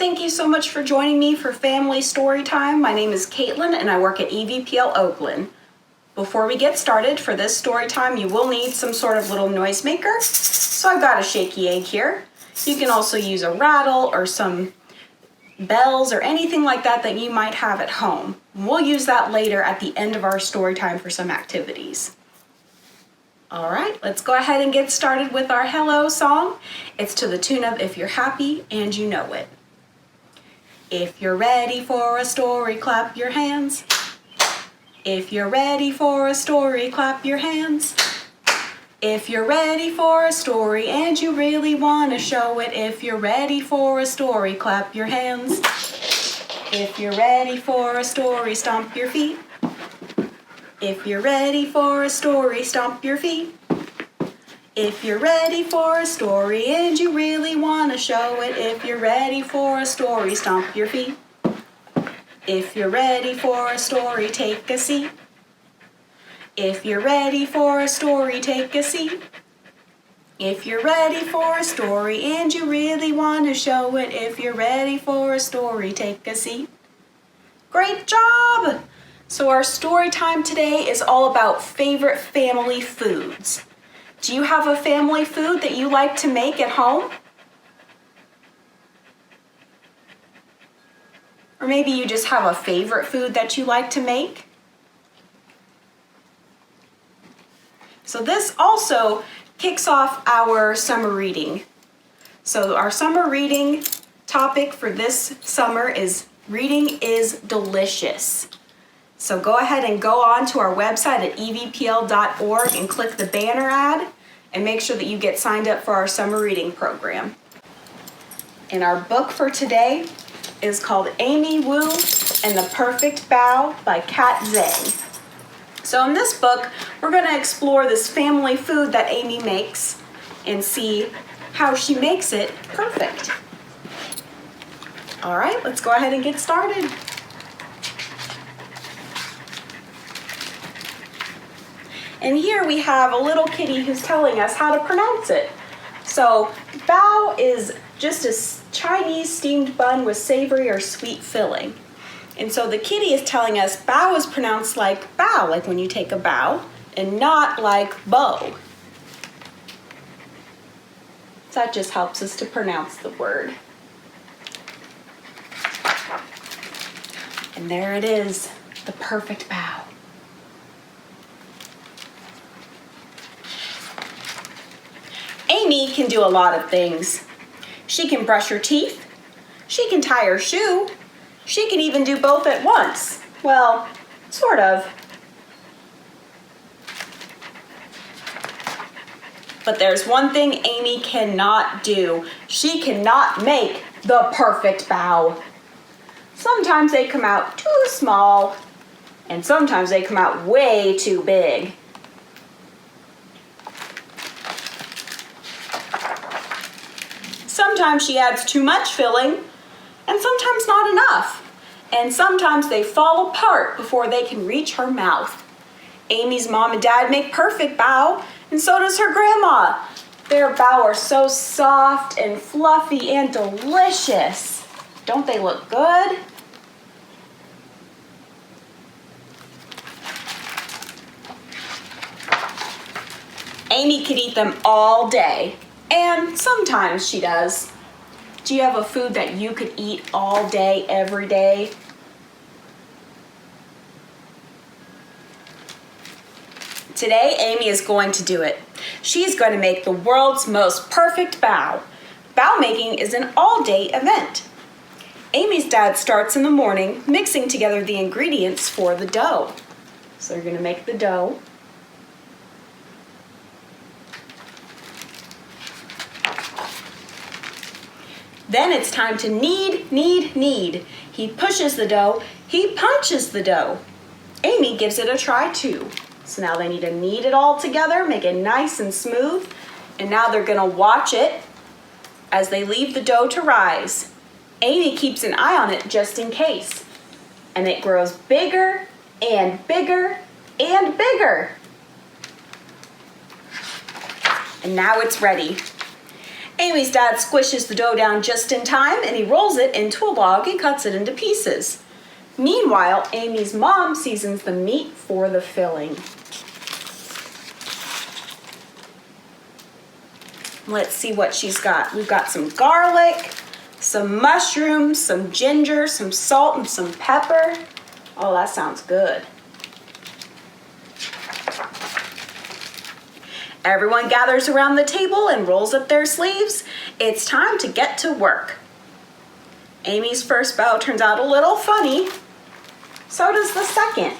thank you so much for joining me for Family Storytime. My name is Caitlyn and I work at EVPL Oakland. Before we get started, for this story time, you will need some sort of little noisemaker. So I've got a shaky egg here. You can also use a rattle or some bells or anything like that that you might have at home. We'll use that later at the end of our story time for some activities. All right, let's go ahead and get started with our hello song. It's to the tune of If You're Happy and You Know It. If you're ready for a story, clap your hands. If you're ready for a story, clap your hands. If you're ready for a story and you really want to show it, if you're ready for a story, clap your hands. If you're ready for a story, stomp your feet. If you're ready for a story, stomp your feet. If you're ready for a story and you really want to show it, if you're ready for a story, stomp your feet. If you're ready for a story, take a seat. If you're ready for a story, take a seat. If you're ready for a story and you really want to show it, if you're ready for a story, take a seat. Great job! So our story time today is all about favorite family foods. Do you have a family food that you like to make at home? Or maybe you just have a favorite food that you like to make? So this also kicks off our summer reading. So our summer reading topic for this summer is Reading is Delicious. So go ahead and go on to our website at evpl.org and click the banner ad and make sure that you get signed up for our summer reading program. And our book for today is called 𝐒𝐮𝐬 and the Perfect Bow by 𝐁𝐨𝐨𝐤. So in this book, we're going to explore this family food that Amy makes and see how she makes it perfect. All right, let's go ahead and get started. And here we have a little kitty who's telling us how to pronounce it. So bao is just a Chinese steamed bun with savory or sweet filling. And so the kitty is telling us bao is pronounced like bow, like when you take a bow, and not like bow. So that just helps us to pronounce the word. And there it is, the perfect bow. Amy can do a lot of things. She can brush her teeth. She can tie her shoe. She can even do both at once. Well, sort of. But there's one thing Amy cannot do. She cannot make the perfect bow. Sometimes they come out too small, and sometimes they come out way too big. Sometimes she adds too much filling, and sometimes not enough. And sometimes they fall apart before they can reach her mouth. Amy's mom and dad make perfect bao, and so does her grandma. Their bao are so soft and fluffy and delicious. Don't they look good? Amy could eat them all day. And sometimes she does. Do you have a food that you could eat all day, every day? Today, Amy is going to do it. She's going to make the world's most perfect bao. Bao making is an all-day event. Amy's dad starts in the morning mixing together the ingredients for the dough. So you're going to make the dough. Then it's time to knead, knead, knead. He pushes the dough, he punches the dough. Amy gives it a try too. So now they need to knead it all together, make it nice and smooth. And now they're gonna watch it as they leave the dough to rise. Amy keeps an eye on it just in case. And it grows bigger and bigger and bigger. And now it's ready. Amy's dad squishes the dough down just in time and he rolls it into a log and cuts it into pieces. Meanwhile, Amy's mom seasons the meat for the filling. Let's see what she's got. We've got some garlic, some mushrooms, some ginger, some salt, and some pepper. Oh, that sounds good. Everyone gathers around the table and rolls up their sleeves. It's time to get to work. Amy's first bow turns out a little funny. So does the second.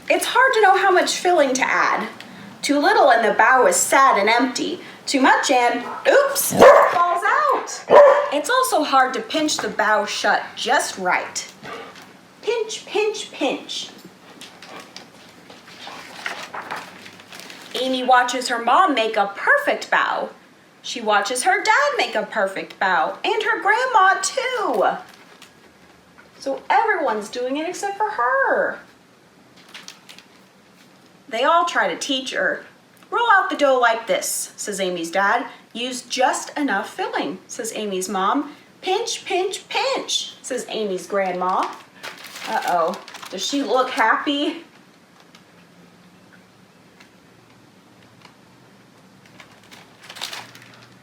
It's hard to know how much filling to add. Too little and the bow is sad and empty. Too much and, oops, it falls out. It's also hard to pinch the bow shut just right. Pinch, pinch, pinch. Amy watches her mom make a perfect bow. She watches her dad make a perfect bow, and her grandma too. So everyone's doing it except for her. They all try to teach her. Roll out the dough like this, says Amy's dad. Use just enough filling, says Amy's mom. Pinch, pinch, pinch, says Amy's grandma. Uh-oh, does she look happy?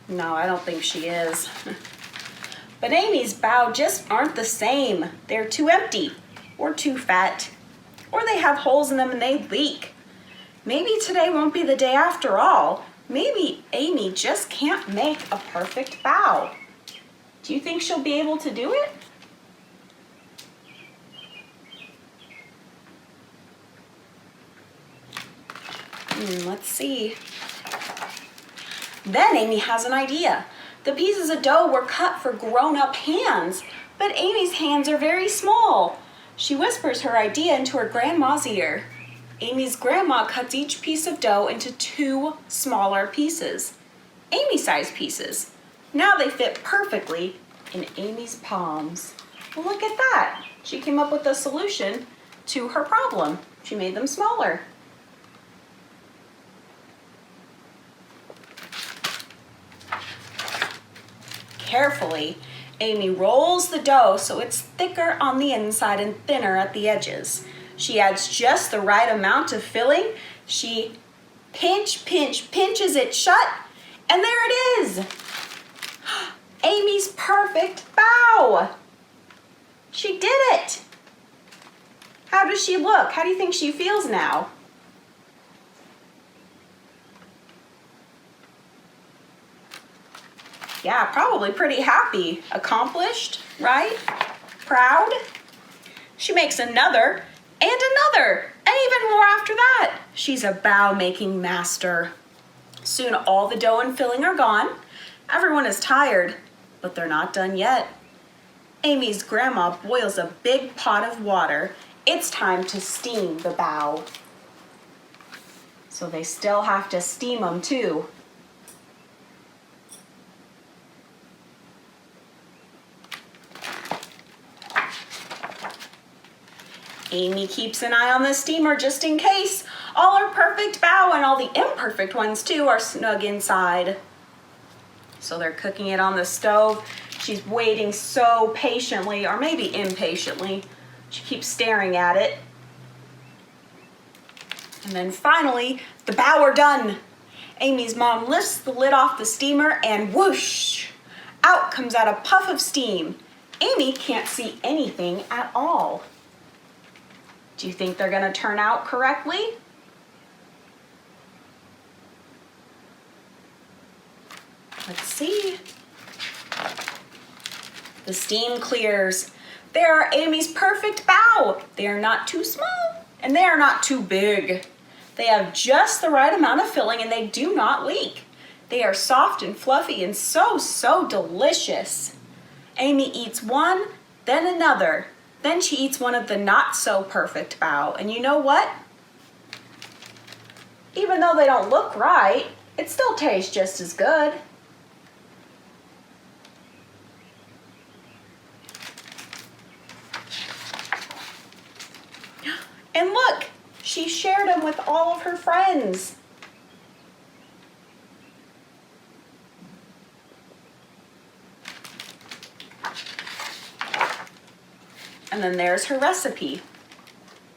No, I don't think she is. But Amy's bow just aren't the same. They're too empty, or too fat, or they have holes in them and they leak. Maybe today won't be the day after all. Maybe Amy just can't make a perfect bow. Do you think she'll be able to do it? Let's see. Then Amy has an idea. The pieces of dough were cut for grown-up hands, but Amy's hands are very small. She whispers her idea into her grandma's ear. Amy's grandma cuts each piece of dough into 2 smaller pieces, Amy-sized pieces. Now they fit perfectly in Amy's palms. Well, look at that. She came up with a solution to her problem. She made them smaller. Carefully, Amy rolls the dough so it's thicker on the inside and thinner at the edges. She adds just the right amount of filling. She pinches it shut, and there it is. Amy's perfect bow. She did it. How does she look? How do you think she feels now? Yeah, probably pretty happy. Accomplished, right? Proud. She makes another and another, and even more after that. She's a bow-making master. Soon all the dough and filling are gone. Everyone is tired, but they're not done yet. Amy's grandma boils a big pot of water. It's time to steam the bow. So they still have to steam them too. Amy keeps an eye on the steamer just in case. All her perfect bow and all the imperfect ones too are snug inside. So they're cooking it on the stove. She's waiting so patiently, or maybe impatiently. She keeps staring at it. And then finally, the bow are done. Amy's mom lifts the lid off the steamer and whoosh! Out comes out a puff of steam. Amy can't see anything at all. Do you think they're gonna turn out correctly? Let's see. The steam clears. They are Amy's perfect bow. They are not too small and they are not too big. They have just the right amount of filling and they do not leak. They are soft and fluffy and so delicious. Amy eats one, then another. Then she eats one of the not so perfect bow. And you know what? Even though they don't look right, it still tastes just as good. And look, all of her friends. And then there's her recipe.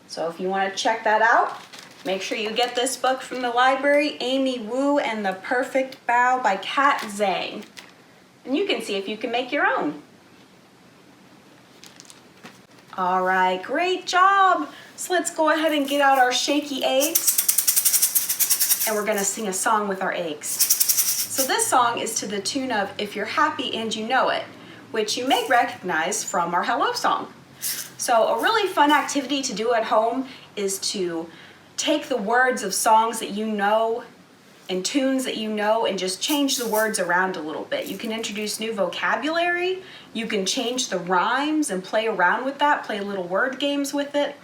So if you want to check that out, make sure you get this book from the library, Amy Wu and the Perfect Bao by Kat Zhang. And you can see if you can make your own. All right, great job. So let's go ahead and get out our shaky eggs. And we're gonna sing a song with our eggs. So this song is to the tune of If You're Happy and You Know It, which you may recognize from our Hello song. So a really fun activity to do at home is to take the words of songs that you know and tunes that you know and just change the words around a little bit. You can introduce new vocabulary, you can change the rhymes and play around with that, play little word games with it.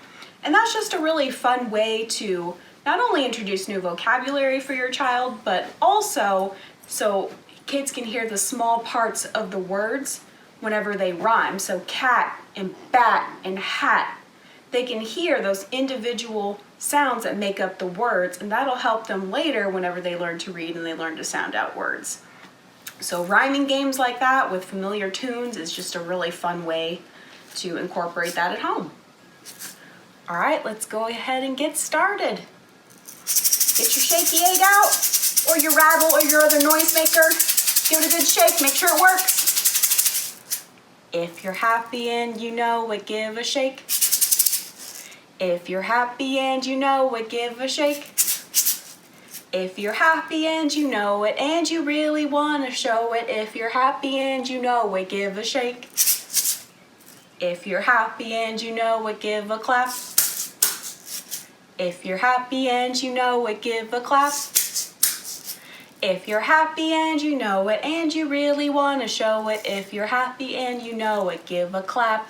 And that's just a really fun way to not only introduce new vocabulary for your child, but also so kids can hear the small parts of the words whenever they rhyme. So cat and bat and hat, they can hear those individual sounds that make up the words, and that'll help them later whenever they learn to read and they learn to sound out words. So rhyming games like that with familiar tunes is just a really fun way to incorporate that at home. All right, let's go ahead and get started. Get your shaky egg out, or your rattle, or your other noisemaker. Give it a good shake, make sure it works. If you're happy and you know it, give a shake. If you're happy and you know it, give a shake. If you're happy and you know it, and you really want to show it, if you're happy and you know it, give a shake. If you're happy and you know it, give a clap. If you're happy and you know it, give a clap. If you're happy and you know it, and you really want to show it, if you're happy and you know it, give a clap.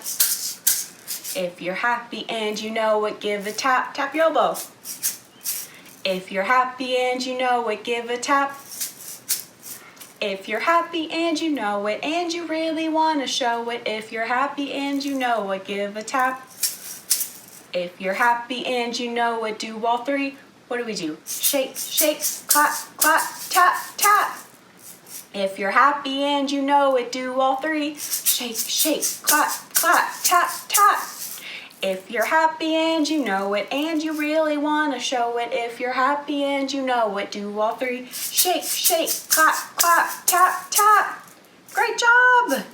If you're happy and you know it, give a tap. Tap your elbow. If you're happy and you know it, give a tap. If you're happy and you know it, and you really want to show it, if you're happy and you know it, give a tap. If you're happy and you know it, do all three. What do? Shake, shake, clap, clap, tap, tap. If you're happy and you know it, do all three. Shake, shake, clap, clap, tap, tap. If you're happy and you know it, and you really want to show it, if you're happy and you know it, do all three. Shake, shake, clap, clap, tap, tap. Great job.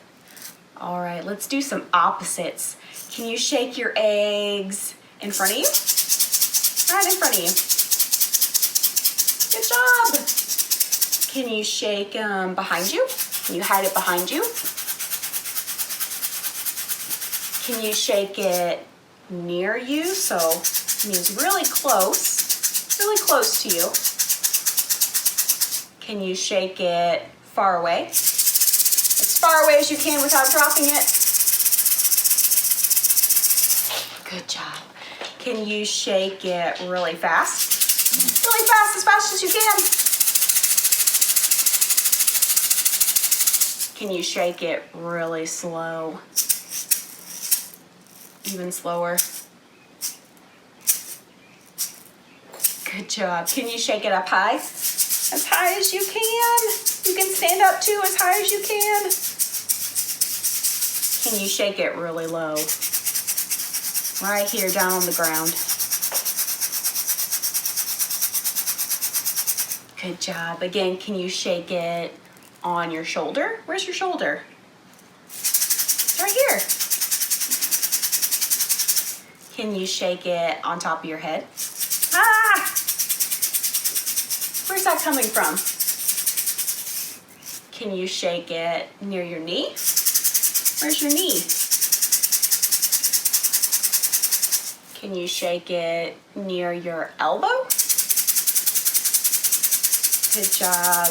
All right, let's do some opposites. Can you shake your eggs in front of you? Right in front of you. Good job. Can you shake them behind you? Can you hide it behind you? Can you shake it near you? So it means really close to you. Can you shake it far away? As far away as you can without dropping it. Good job. Can you shake it really fast? Really fast, as fast as you can. Can you shake it really slow? Even slower. Good job. Can you shake it up high? As high as you can. You can stand up too, as high as you can. Can you shake it really low? Right here down on the ground. Good job. Again, can you shake it on your shoulder? Where's your shoulder? It's right here. Can you shake it on top of your head? Ah! Where's that coming from? Can you shake it near your knee? Where's your knee? Can you shake it near your elbow? Good job.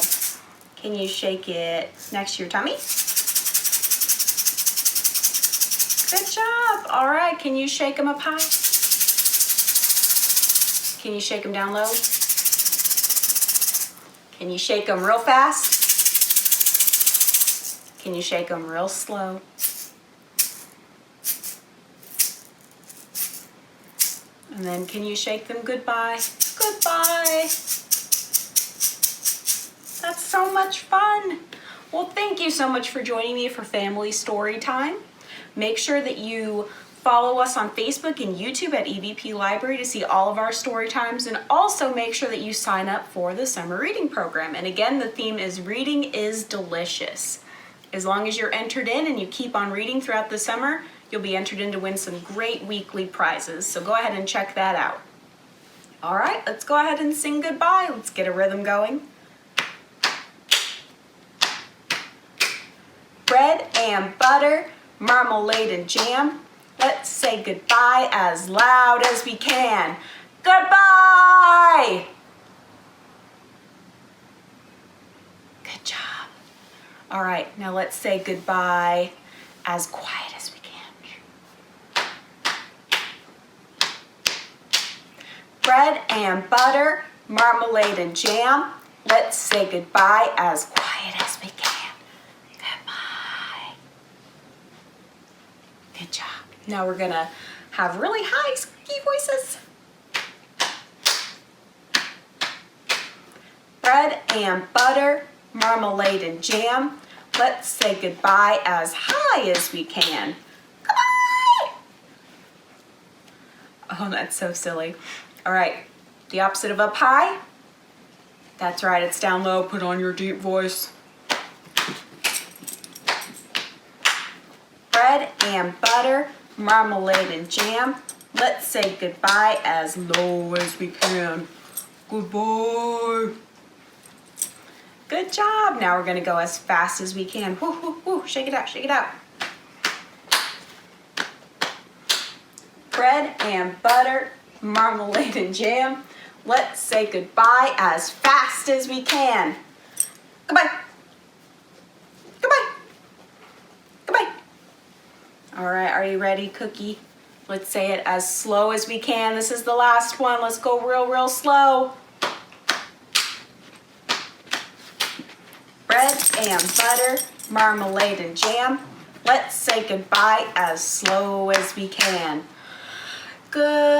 Can you shake it next to your tummy? Good job. All right, can you shake them up high? Can you shake them down low? Can you shake them real fast? Can you shake them real slow? And then can you shake them goodbye? Goodbye. That's so much fun. Well, thank you so much for joining me for Family Storytime. Make sure that you follow us on Facebook and YouTube at EVP Library to see all of our story times, and also make sure that you sign up for the summer reading program. And again, the theme is Reading is Delicious. As long as you're entered in and you keep on reading throughout the summer, you'll be entered in to win some great weekly prizes. So go ahead and check that out. All right, let's go ahead and sing goodbye. Let's get a rhythm going. Bread and butter, marmalade and jam. Let's say goodbye as loud as we can. Goodbye! Good job. All right, now let's say goodbye as quiet as we can. Bread and butter, marmalade and jam. Let's say goodbye as quiet as we can. Goodbye. Good job. Now we're gonna have really high squeaky voices. Bread and butter, marmalade and jam. Let's say goodbye as high as we can. Goodbye! Oh, that's so silly. All right, the opposite of up high. That's right, it's down low. Put on your deep voice. Bread and butter, marmalade and jam. Let's say goodbye as low as we can. Goodbye. Good job. Now we're going to go as fast as we can. Woo, woo, woo. Shake it out, shake it out. Bread and butter, marmalade and jam. Let's say goodbye as fast as we can. Goodbye. Goodbye. Goodbye. All right, are you ready, Cookie? Let's say it as slow as we can. This is the last one. Let's go real, real slow. Bread and butter, marmalade and jam. Let's say goodbye as slow as we can. Goodbye.